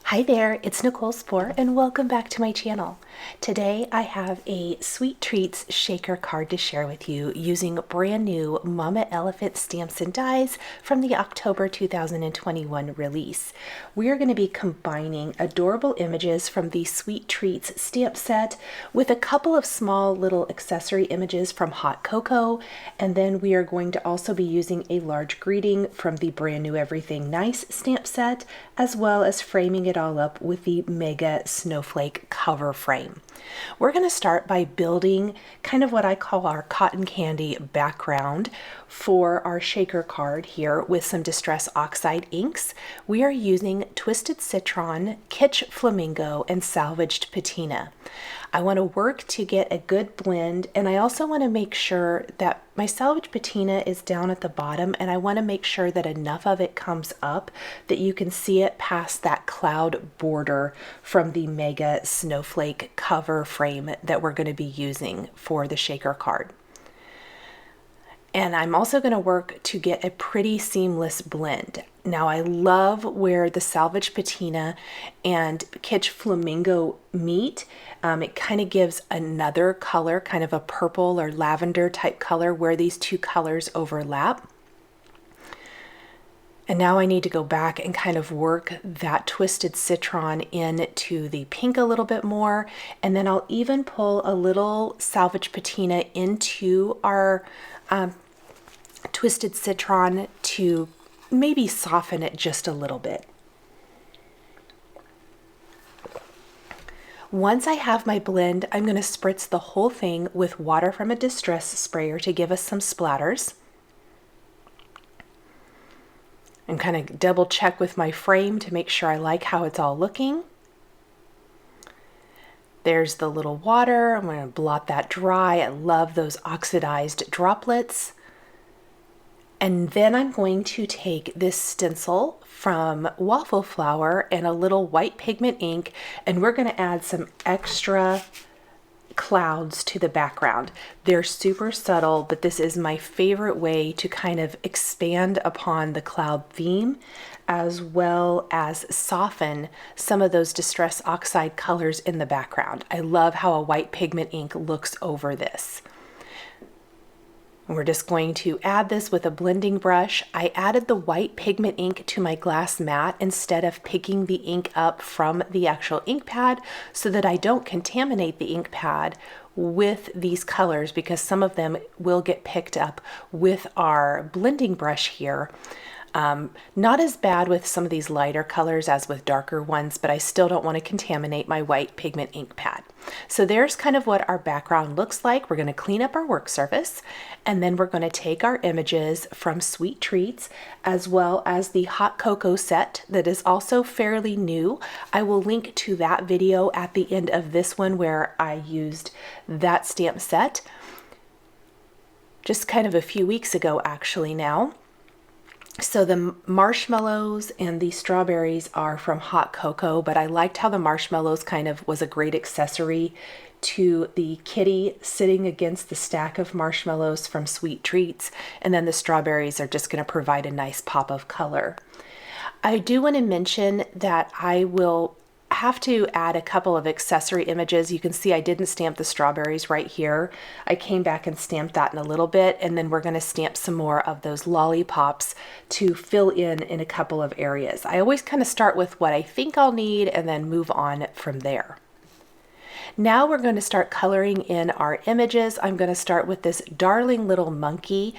Hi there, it's Nicole Spohr and welcome back to my channel. Today I have a Sweet Treats shaker card to share with you using brand new Mama Elephant stamps and dies from the October 2021 release. We are going to be combining adorable images from the Sweet Treats stamp set with a couple of small little accessory images from Hot Cocoa, and then we are going to also be using a large greeting from the brand new Everything Nice stamp set, as well as framing it all up with the Mega Snowflake cover frame. We're going to start by building kind of what I call our cotton candy background for our shaker card here with some Distress Oxide inks. We are using Twisted Citron, KITSCH Flamingo, and Salvaged Patina. I want to work to get a good blend, and I also want to make sure that my Salvaged Patina is down at the bottom, and I want to make sure that enough of it comes up that you can see it past that cloud border from the Mega Snowflake cover frame that we're going to be using for the shaker card. And I'm also going to work to get a pretty seamless blend. Now I love where the Salvaged Patina and KITSCH Flamingo meet. It kind of gives another color, kind of a purple or lavender type color where these two colors overlap. And now I need to go back and kind of work that Twisted Citron into the pink a little bit more. And then I'll even pull a little Salvaged Patina into our Twisted Citron to maybe soften it just a little bit. Once I have my blend, I'm going to spritz the whole thing with water from a distress sprayer to give us some splatters. And kind of double check with my frame to make sure I like how it's all looking. There's the little water. I'm going to blot that dry. I love those oxidized droplets. And then I'm going to take this stencil from Waffle flour and a little white pigment ink, and we're going to add some extra clouds to the background. They're super subtle, but this is my favorite way to kind of expand upon the cloud theme, as well as soften some of those Distress Oxide colors in the background. I love how a white pigment ink looks over this. We're just going to add this with a blending brush. I added the white pigment ink to my glass mat instead of picking the ink up from the actual ink pad so that I don't contaminate the ink pad with these colors, because some of them will get picked up with our blending brush here. Not as bad with some of these lighter colors as with darker ones, but I still don't want to contaminate my white pigment ink pad. So there's kind of what our background looks like. We're going to clean up our work surface, and then we're going to take our images from Sweet Treats as well as the Hot Cocoa set that is also fairly new. I will link to that video at the end of this one where I used that stamp set just kind of a few weeks ago actually now. So the marshmallows and the strawberries are from Hot Cocoa, but I liked how the marshmallows kind of was a great accessory to the kitty sitting against the stack of marshmallows from Sweet Treats, and then the strawberries are just going to provide a nice pop of color. I do want to mention that I will have to add a couple of accessory images. You can see I didn't stamp the strawberries right here. I came back and stamped that in a little bit, and then we're going to stamp some more of those lollipops to fill in a couple of areas. I always kind of start with what I think I'll need and then move on from there. Now we're going to start coloring in our images. I'm going to start with this darling little monkey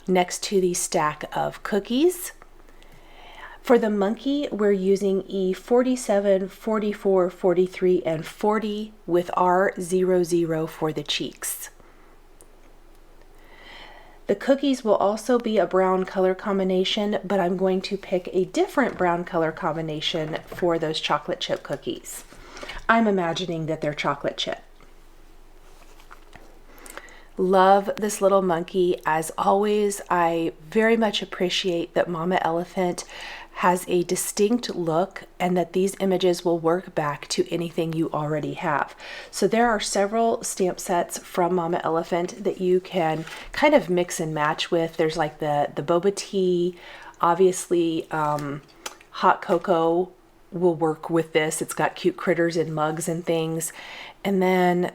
next to the stack of cookies. For the monkey, we're using E47, 44, 43, and 40 with R00 for the cheeks. The cookies will also be a brown color combination, but I'm going to pick a different brown color combination for those chocolate chip cookies. I'm imagining that they're chocolate chip. Love this little monkey. As always, I very much appreciate that Mama Elephant has a distinct look and that these images will work back to anything you already have. So there are several stamp sets from Mama Elephant that you can kind of mix and match with. There's like the boba tea, obviously Hot Cocoa will work with this. It's got cute critters and mugs and things. And then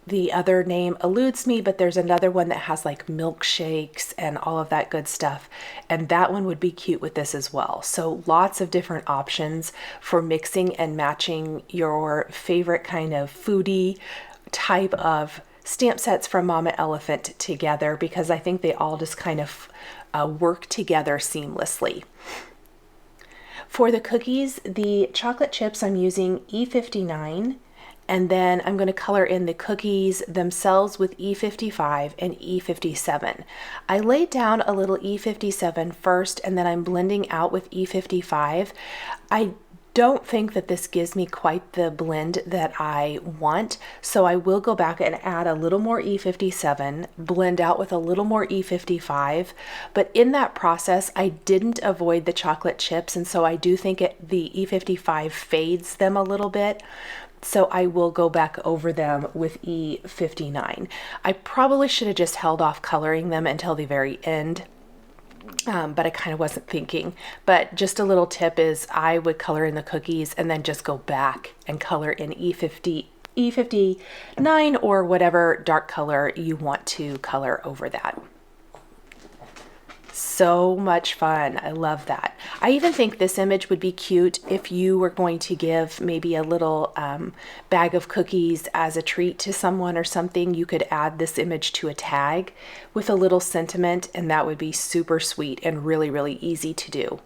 the other name eludes me, but there's another one that has like milkshakes and all of that good stuff. And that one would be cute with this as well. So lots of different options for mixing and matching your favorite kind of foodie type of stamp sets from Mama Elephant together, because I think they all just kind of work together seamlessly. For the cookies, the chocolate chips, I'm using E59. And then I'm going to color in the cookies themselves with E55 and E57. I laid down a little E57 first, and then I'm blending out with E55. I don't think that this gives me quite the blend that I want, so I will go back and add a little more E57, blend out with a little more E55, but in that process I didn't avoid the chocolate chips, and so I do think the E55 fades them a little bit. So I will go back over them with E59. I probably should have just held off coloring them until the very end, but I kind of wasn't thinking. But just a little tip is I would color in the cookies and then just go back and color in E59 or whatever dark color you want to color over that. So much fun. I love that. I even think this image would be cute if you were going to give maybe a little bag of cookies as a treat to someone or something. You could add this image to a tag with a little sentiment, and that would be super sweet and really, really easy to do.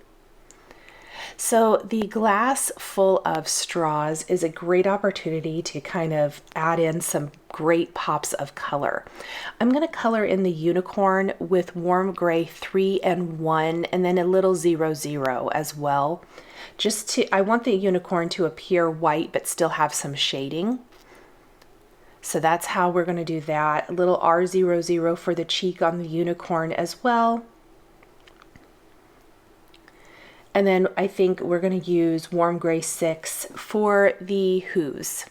So the glass full of straws is a great opportunity to kind of add in some great pops of color. I'm going to color in the unicorn with warm gray 3 and 1 and then a little 0, 0 as well. I want the unicorn to appear white but still have some shading. So that's how we're going to do that. A little R00 for the cheek on the unicorn as well. And then I think we're going to use warm gray 6 for the who's.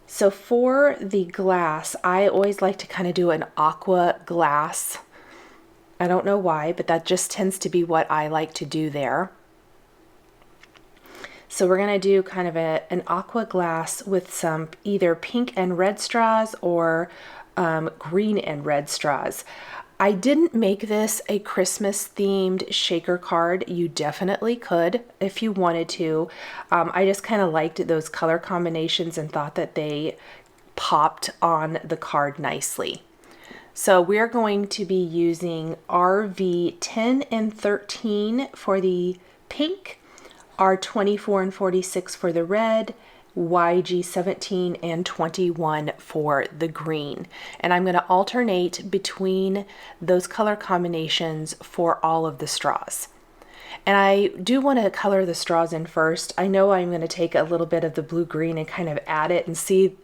So for the glass, I always like to kind of do an aqua glass. I don't know why, but that just tends to be what I like to do there. So we're going to do kind of an aqua glass with some either pink and red straws or green and red straws. I didn't make this a Christmas themed shaker card. You definitely could if you wanted to. I just kind of liked those color combinations and thought that they popped on the card nicely. So we're going to be using RV 10 and 13 for the pink, R24 and 46 for the red, YG 17 and 21 for the green. And I'm going to alternate between those color combinations for all of the straws. And I do want to color the straws in first. I know I'm going to take a little bit of the blue-green and kind of add it and see,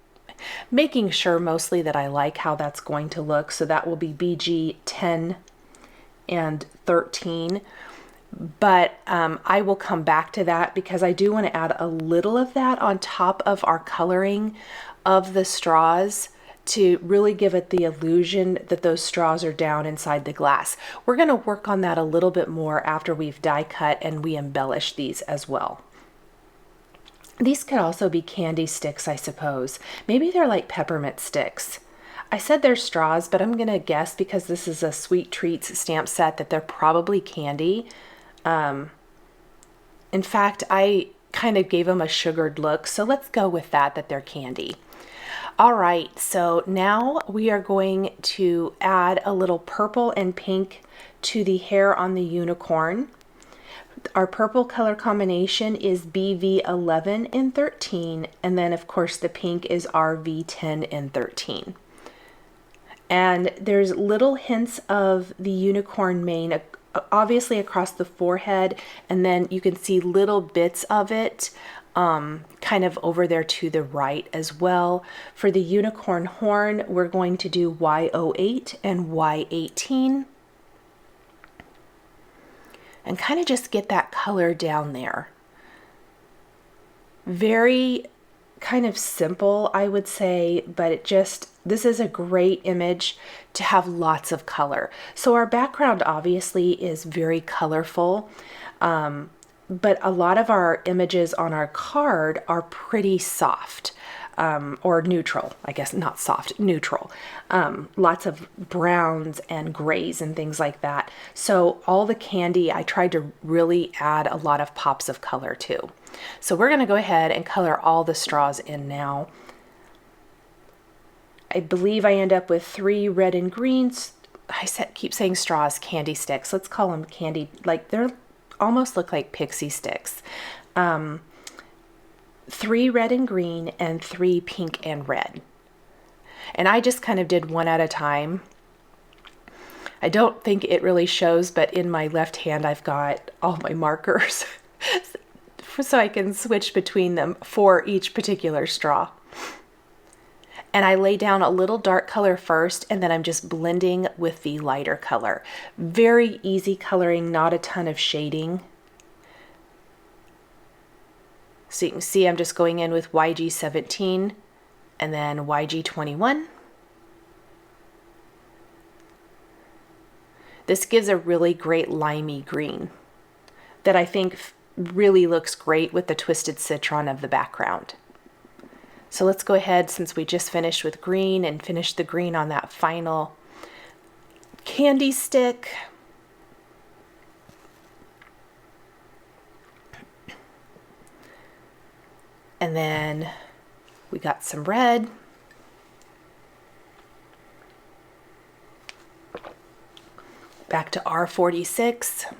making sure mostly that I like how that's going to look. So that will be BG 10 and 13. But I will come back to that because I do want to add a little of that on top of our coloring of the straws to really give it the illusion that those straws are down inside the glass. We're going to work on that a little bit more after we've die cut and we embellish these as well. These could also be candy sticks, I suppose. Maybe they're like peppermint sticks. I said they're straws, but I'm going to guess because this is a sweet treats stamp set that they're probably candy. In fact, I kind of gave them a sugared look, so let's go with that they're candy. All right, so now we are going to add a little purple and pink to the hair on the unicorn. Our purple color combination is BV 11 and 13, and then of course the pink is RV 10 and 13. And there's little hints of the unicorn mane obviously across the forehead, and then you can see little bits of it kind of over there to the right as well. For the unicorn horn, we're going to do Y08 and Y18 and kind of just get that color down there. Very kind of simple, I would say, but this is a great image to have lots of color. So our background obviously is very colorful. But a lot of our images on our card are pretty soft, or neutral, I guess, not soft, neutral. Lots of browns and grays and things like that. So all the candy, I tried to really add a lot of pops of color to. So we're going to go ahead and color all the straws in now. I believe I end up with 3 red and greens. Keep saying straws, candy sticks. Let's call them candy, like they're almost look like pixie sticks. 3 red and green and 3 pink and red. And I just kind of did one at a time. I don't think it really shows, but in my left hand I've got all my markers so I can switch between them for each particular straw. And I lay down a little dark color first, and then I'm just blending with the lighter color. Very easy coloring, not a ton of shading. So you can see I'm just going in with YG17 and then YG21. This gives a really great limey green that I think really looks great with the twisted citron of the background. So let's go ahead, since we just finished with green, and finished the green on that final candy stick. And then we got some red. Back to R46.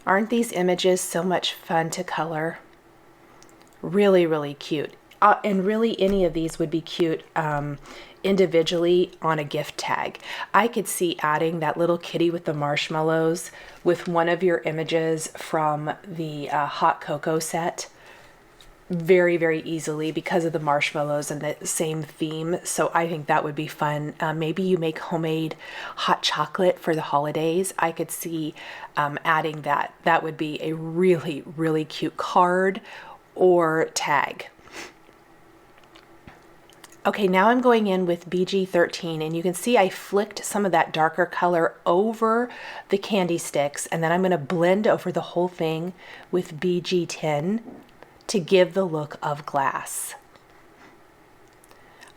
Aren't these images so much fun to color? Really, really cute. And really any of these would be cute individually on a gift tag. I could see adding that little kitty with the marshmallows with one of your images from the hot cocoa set very, very easily because of the marshmallows and the same theme. So I think that would be fun. Maybe you make homemade hot chocolate for the holidays. I could see adding that. That would be a really, really cute card or tag. Okay, now I'm going in with BG13, and you can see I flicked some of that darker color over the candy sticks, and then I'm going to blend over the whole thing with BG10 to give the look of glass.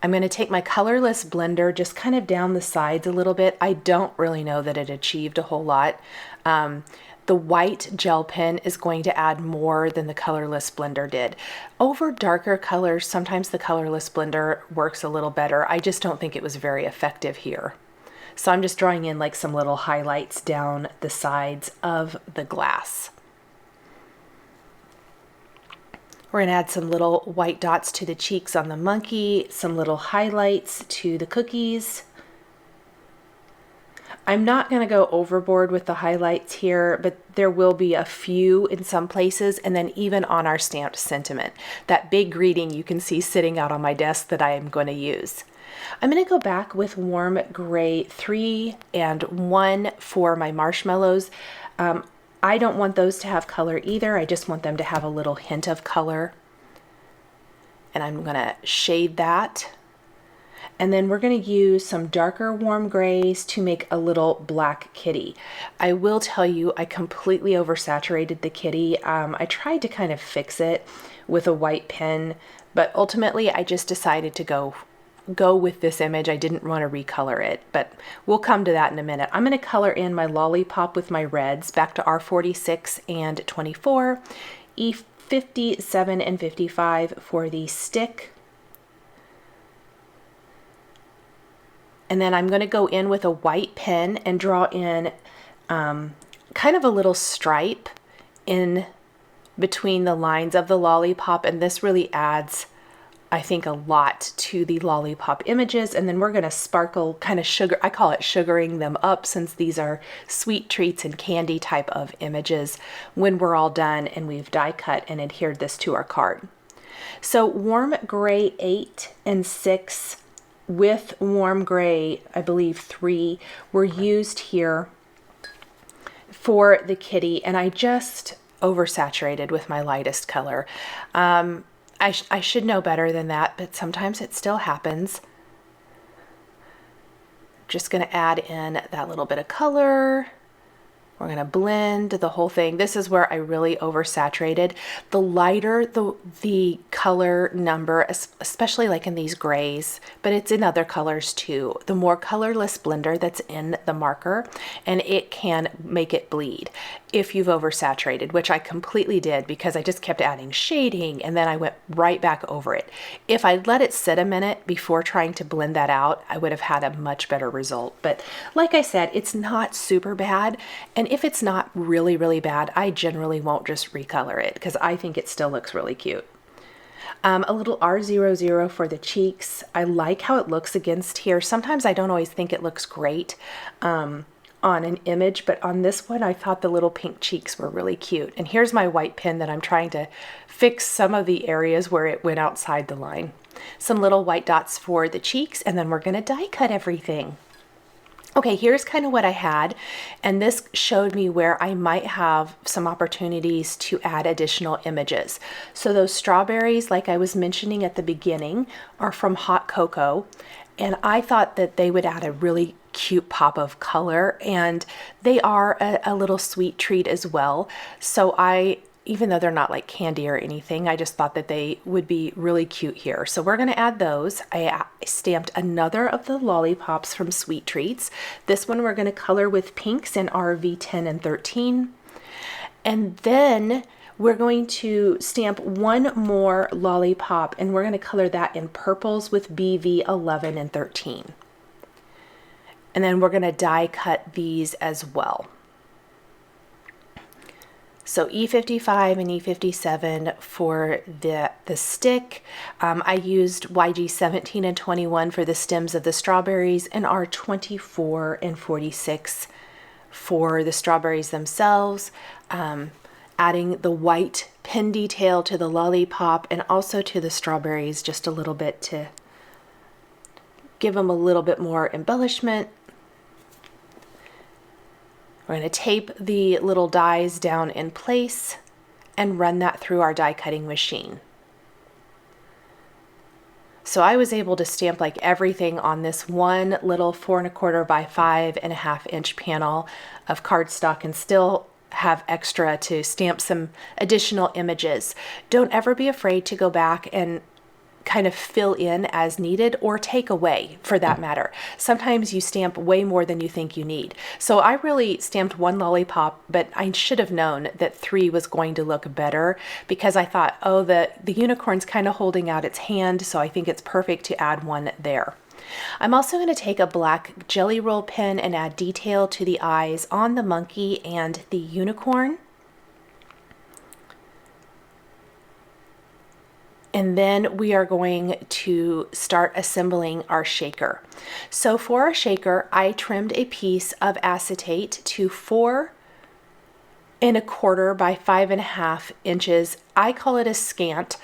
I'm going to take my colorless blender just kind of down the sides a little bit. I don't really know that it achieved a whole lot. The white gel pen is going to add more than the colorless blender did. Over darker colors, sometimes the colorless blender works a little better. I just don't think it was very effective here. So I'm just drawing in like some little highlights down the sides of the glass. We're going to add some little white dots to the cheeks on the monkey, some little highlights to the cookies. I'm not going to go overboard with the highlights here, but there will be a few in some places, and then even on our stamped sentiment. That big greeting you can see sitting out on my desk that I am going to use. I'm going to go back with warm gray 3 and 1 for my marshmallows. I don't want those to have color either. I just want them to have a little hint of color. And I'm going to shade that. And then we're going to use some darker warm grays to make a little black kitty. I will tell you, I completely oversaturated the kitty. I tried to kind of fix it with a white pen, but ultimately I just decided to go with this image. I didn't want to recolor it, but we'll come to that in a minute. I'm going to color in my lollipop with my reds back to R46 and 24, E57 and 55 for the stick. And then I'm going to go in with a white pen and draw in kind of a little stripe in between the lines of the lollipop. And this really adds, I think, a lot to the lollipop images. And then we're going to sparkle, kind of sugar, I call it sugaring them up, since these are sweet treats and candy type of images when we're all done and we've die cut and adhered this to our card. So warm gray 8 and 6 with warm gray, I believe 3, were used here for the kitty, and I just oversaturated with my lightest color. I should know better than that, but sometimes it still happens. just going to add in that little bit of color. We're going to blend the whole thing. This is where I really oversaturated. The lighter the color number, especially like in these grays, but it's in other colors too, the more colorless blender that's in the marker, and it can make it bleed if you've oversaturated, which I completely did because I just kept adding shading and then I went right back over it. If I let it sit a minute before trying to blend that out, I would have had a much better result. But like I said, it's not super bad. And if it's not really, really bad, I generally won't just recolor it because I think it still looks really cute. A little R00 for the cheeks. I like how it looks against here. Sometimes I don't always think it looks great on an image, but on this one I thought the little pink cheeks were really cute. And here's my white pen that I'm trying to fix some of the areas where it went outside the line. Some little white dots for the cheeks, and then we're going to die cut everything. Okay, here's kind of what I had, and this showed me where I might have some opportunities to add additional images. So those strawberries, like I was mentioning at the beginning, are from Hot Cocoa, and I thought that they would add a really cute pop of color, and they are a little sweet treat as well. So even though they're not like candy or anything, I just thought that they would be really cute here. So we're going to add those. I stamped another of the lollipops from Sweet Treats. This one we're going to color with pinks in RV 10 and 13. And then we're going to stamp one more lollipop, and we're going to color that in purples with BV 11 and 13. And then we're going to die cut these as well. So E55 and E57 for the stick. I used YG 17 and 21 for the stems of the strawberries, and R24 and 46 for the strawberries themselves. Adding the white pen detail to the lollipop and also to the strawberries just a little bit to give them a little bit more embellishment. We're going to tape the little dies down in place and run that through our die cutting machine. So I was able to stamp like everything on this one little 4 1/4 by 5.5 inch panel of cardstock and still have extra to stamp some additional images. Don't ever be afraid to go back and kind of fill in as needed, or take away for that matter. Sometimes you stamp way more than you think you need. So I really stamped one lollipop, but I should have known that 3 was going to look better because I thought, oh, the unicorn's kind of holding out its hand, so I think it's perfect to add one there. I'm also going to take a black jelly roll pen and add detail to the eyes on the monkey and the unicorn. And then we are going to start assembling our shaker. So for our shaker, I trimmed a piece of acetate to 4 1/4 by 5.5 inches. I call it a scant,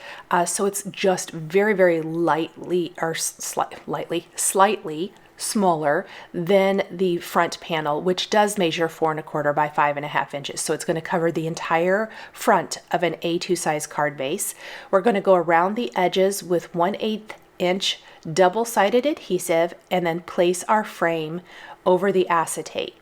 so it's just very, very lightly, or slightly smaller than the front panel, which does measure 4 1/4 by 5.5 inches. So it's going to cover the entire front of an A2 size card base. We're going to go around the edges with 1/8 inch double-sided adhesive and then place our frame over the acetate.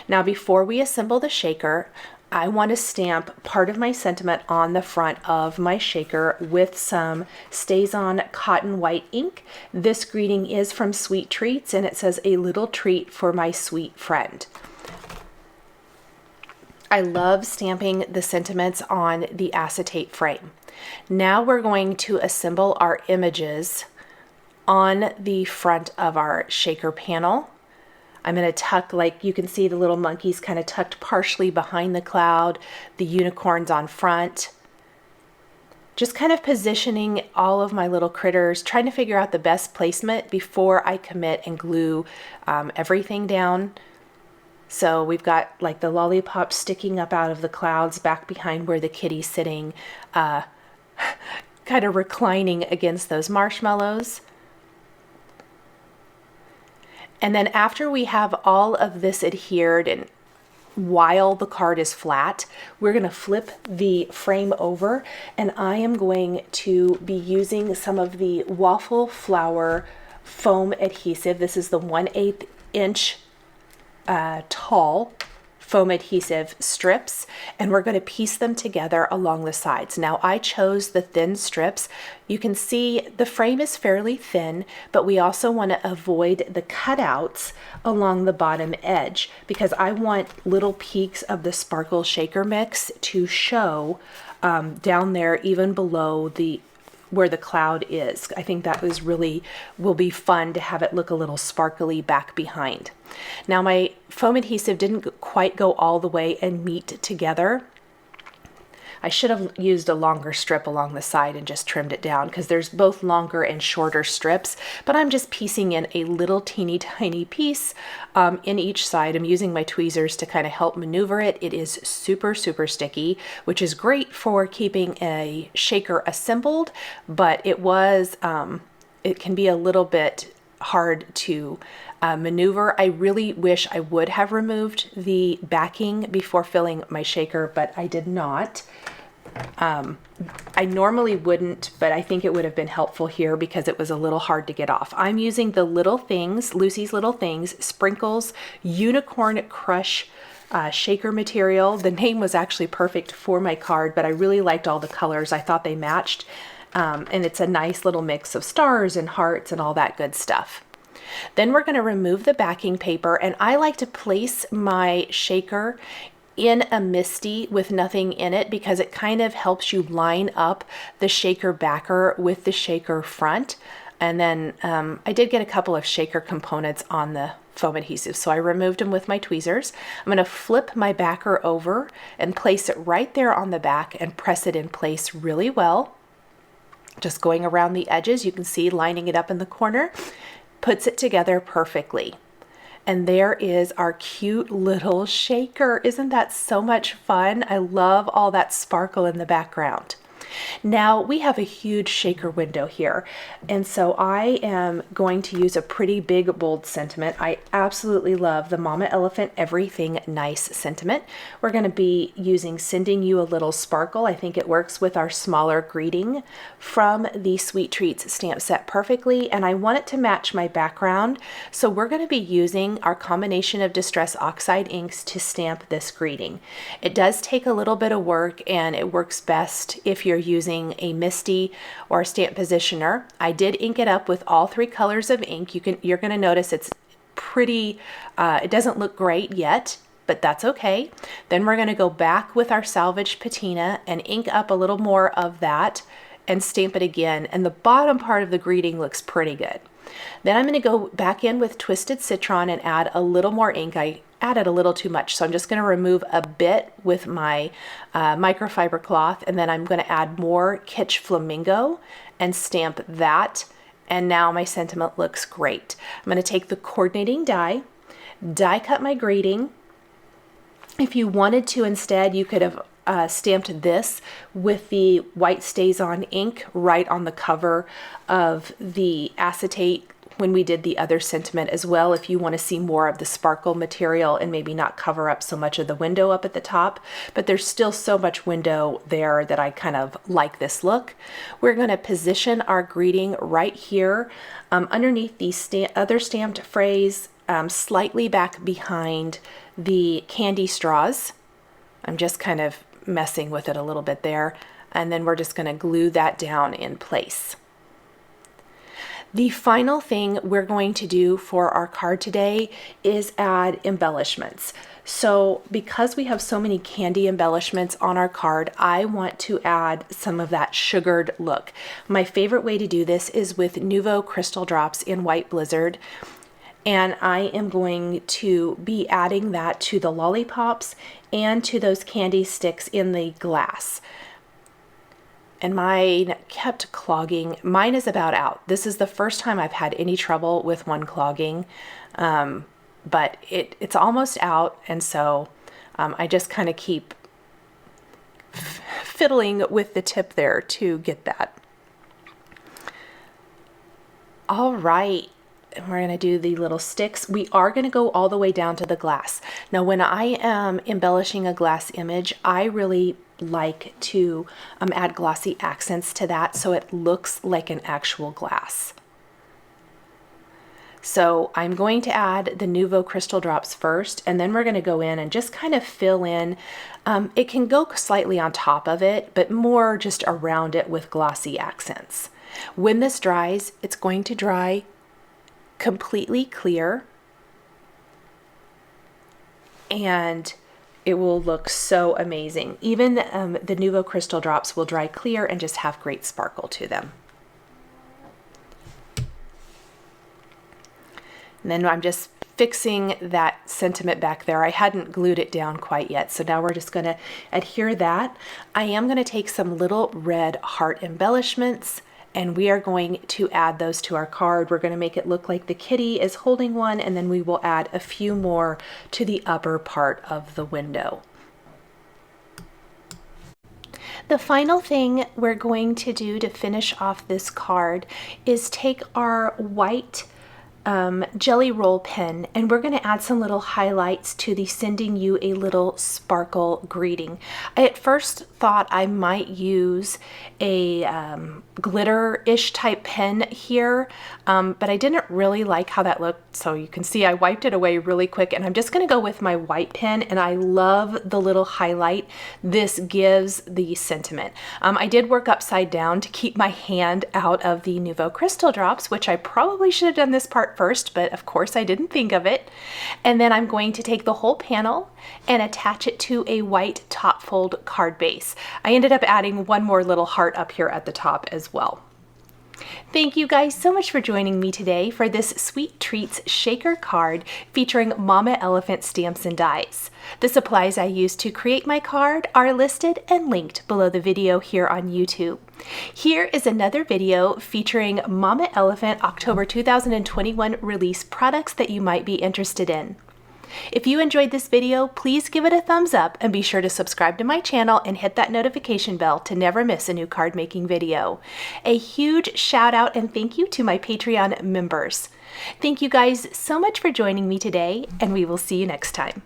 Now, before we assemble the shaker, I want to stamp part of my sentiment on the front of my shaker with some StazOn cotton white ink. This greeting is from Sweet Treats, and it says, "A little treat for my sweet friend." I love stamping the sentiments on the acetate frame. Now we're going to assemble our images on the front of our shaker panel. I'm going to tuck, like you can see the little monkeys kind of tucked partially behind the cloud, the unicorns on front. Just kind of positioning all of my little critters, trying to figure out the best placement before I commit and glue everything down. So we've got like the lollipop sticking up out of the clouds back behind where the kitty's sitting, kind of reclining against those marshmallows. And then after we have all of this adhered and while the card is flat, we're going to flip the frame over, and I am going to be using some of the Waffle Flower foam adhesive. This is the 1/8 1-inch tall foam adhesive strips, and we're going to piece them together along the sides. Now I chose the thin strips. You can see the frame is fairly thin, but we also want to avoid the cutouts along the bottom edge because I want little peaks of the sparkle shaker mix to show down there, even below where the cloud is. I think that will be fun to have it look a little sparkly back behind. Now my foam adhesive didn't quite go all the way and meet together. I should have used a longer strip along the side and just trimmed it down because there's both longer and shorter strips, but I'm just piecing in a little teeny tiny piece in each side. I'm using my tweezers to kind of help maneuver it. It is super, super sticky, which is great for keeping a shaker assembled, but it can be a little bit hard to maneuver. I really wish I would have removed the backing before filling my shaker, but I did not. I normally wouldn't, but I think it would have been helpful here because it was a little hard to get off. I'm using the Little Things, Lucy's Little Things, Sprinkles Unicorn Crush shaker material. The name was actually perfect for my card, but I really liked all the colors. I thought they matched, and it's a nice little mix of stars and hearts and all that good stuff. Then we're going to remove the backing paper, and I like to place my shaker in a misty with nothing in it because it kind of helps you line up the shaker backer with the shaker front. And then I did get a couple of shaker components on the foam adhesive, so I removed them with my tweezers. I'm going to flip my backer over and place it right there on the back and press it in place really well. Just going around the edges, you can see lining it up in the corner puts it together perfectly. And there is our cute little shaker. Isn't that so much fun? I love all that sparkle in the background. Now we have a huge shaker window here, and so I am going to use a pretty big bold sentiment. I absolutely love the Mama Elephant Everything Nice sentiment. We're going to be using Sending You a Little Sparkle. I think it works with our smaller greeting from the Sweet Treats stamp set perfectly, and I want it to match my background, so we're going to be using our combination of Distress Oxide inks to stamp this greeting. It does take a little bit of work, and it works best if you're using a MISTI or a stamp positioner. I did ink it up with all 3 colors of ink. You're going to notice it's pretty, it doesn't look great yet, but that's okay. Then we're going to go back with our salvaged patina and ink up a little more of that and stamp it again. And the bottom part of the greeting looks pretty good. Then I'm going to go back in with Twisted Citron and add a little more ink. I added a little too much, so I'm just going to remove a bit with my microfiber cloth, and then I'm going to add more KITSCH Flamingo and stamp that, and now my sentiment looks great. I'm going to take the coordinating die cut my greeting. If you wanted to instead, you could have stamped this with the white StazOn ink right on the cover of the acetate when we did the other sentiment as well, if you want to see more of the sparkle material and maybe not cover up so much of the window up at the top. But there's still so much window there that I kind of like this look. We're going to position our greeting right here underneath the other stamped phrase, slightly back behind the candy straws. I'm just kind of messing with it a little bit there, and then we're just going to glue that down in place. The final thing we're going to do for our card today is add embellishments. So because we have so many candy embellishments on our card, I want to add some of that sugared look. My favorite way to do this is with Nuvo Crystal Drops in White Blizzard. And I am going to be adding that to the lollipops and to those candy sticks in the glass. And mine kept clogging. Mine is about out. This is the first time I've had any trouble with one clogging, but it's almost out, and so I just kind of keep fiddling with the tip there to get that. All right. We're going to do the little sticks. We are going to go all the way down to the glass. Now, when I am embellishing a glass image, I really like to add glossy accents to that so it looks like an actual glass. So I'm going to add the Nuvo crystal drops first, and then we're going to go in and just kind of fill in. It can go slightly on top of it, but more just around it with glossy accents. When this dries, it's going to dry completely clear, and it will look so amazing. Even the Nuvo crystal drops will dry clear and just have great sparkle to them. And then I'm just fixing that sentiment back there. I hadn't glued it down quite yet, so now we're just going to adhere that. I am going to take some little red heart embellishments, and we are going to add those to our card. We're going to make it look like the kitty is holding one, and then we will add a few more to the upper part of the window. The final thing we're going to do to finish off this card is take our white jelly roll pen, and we're going to add some little highlights to the sending you a little sparkle greeting. I at first thought I might use a glitter-ish type pen here, but I didn't really like how that looked, so you can see I wiped it away really quick, and I'm just going to go with my white pen, and I love the little highlight this gives the sentiment. I did work upside down to keep my hand out of the Nuvo crystal drops, which I probably should have done this part first, but of course I didn't think of it. And then I'm going to take the whole panel and attach it to a white top fold card base. I ended up adding one more little heart up here at the top as well. Thank you guys so much for joining me today for this Sweet Treats shaker card featuring Mama Elephant stamps and dies. The supplies I used to create my card are listed and linked below the video here on YouTube. Here is another video featuring Mama Elephant October 2021 release products that you might be interested in. If you enjoyed this video, please give it a thumbs up and be sure to subscribe to my channel and hit that notification bell to never miss a new card making video. A huge shout out and thank you to my Patreon members. Thank you guys so much for joining me today, and we will see you next time.